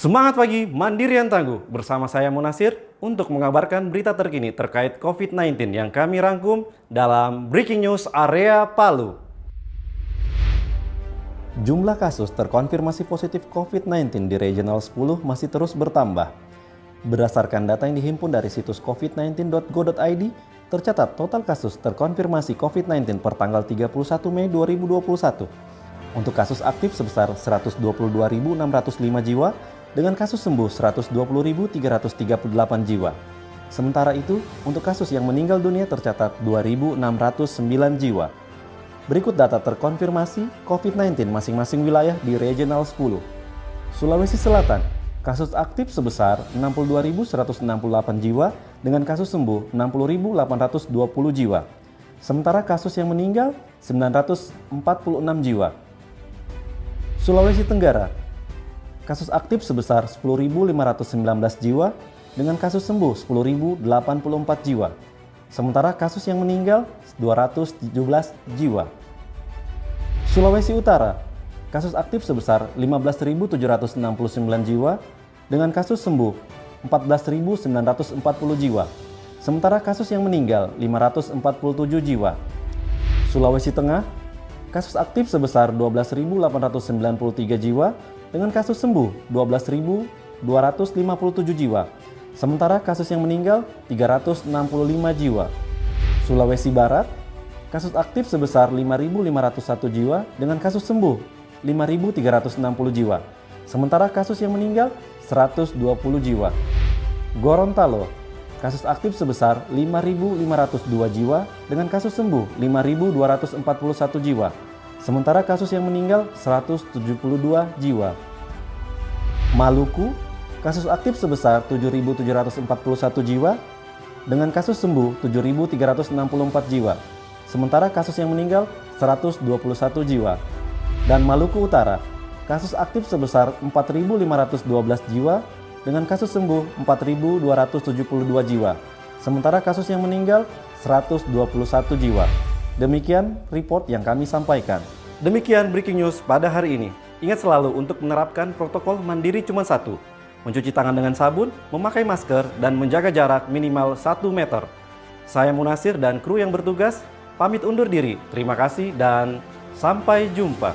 Semangat pagi, mandiri yang tangguh. Bersama saya Munasir untuk mengabarkan berita terkini terkait COVID-19 yang kami rangkum dalam Breaking News Area Palu. Jumlah kasus terkonfirmasi positif COVID-19 di Regional 10 masih terus bertambah. Berdasarkan data yang dihimpun dari situs covid19.go.id, tercatat total kasus terkonfirmasi COVID-19 per tanggal 31 Mei 2021. Untuk kasus aktif sebesar 122.605 jiwa, dengan kasus sembuh 120.338 jiwa. Sementara itu, untuk kasus yang meninggal dunia tercatat 2.609 jiwa. Berikut data terkonfirmasi COVID-19 masing-masing wilayah di Regional 10. Sulawesi Selatan, kasus aktif sebesar 62.168 jiwa dengan kasus sembuh 60.820 jiwa. Sementara kasus yang meninggal 946 jiwa. Sulawesi Tenggara, kasus aktif sebesar 10.519 jiwa dengan kasus sembuh 10.084 jiwa. Sementara kasus yang meninggal 217 jiwa. Sulawesi Utara, kasus aktif sebesar 15.769 jiwa dengan kasus sembuh 14.940 jiwa. Sementara kasus yang meninggal 547 jiwa. Sulawesi Tengah, kasus aktif sebesar 12.893 jiwa dengan kasus sembuh 12.257 jiwa. Sementara kasus yang meninggal 365 jiwa. Sulawesi Barat, kasus aktif sebesar 5.501 jiwa dengan kasus sembuh 5.360 jiwa. Sementara kasus yang meninggal 120 jiwa. Gorontalo, kasus aktif sebesar 5.502 jiwa dengan kasus sembuh 5.241 jiwa. Sementara kasus yang meninggal 172 jiwa. Maluku, kasus aktif sebesar 7.741 jiwa dengan kasus sembuh 7.364 jiwa. Sementara kasus yang meninggal 121 jiwa. Dan Maluku Utara, kasus aktif sebesar 4.512 jiwa dengan kasus sembuh 4.272 jiwa. Sementara kasus yang meninggal 121 jiwa. Demikian report yang kami sampaikan. Demikian breaking news pada hari ini. Ingat selalu untuk menerapkan protokol mandiri cuma satu. Mencuci tangan dengan sabun, memakai masker, dan menjaga jarak minimal 1 meter. Saya Munasir dan kru yang bertugas pamit undur diri. Terima kasih dan sampai jumpa.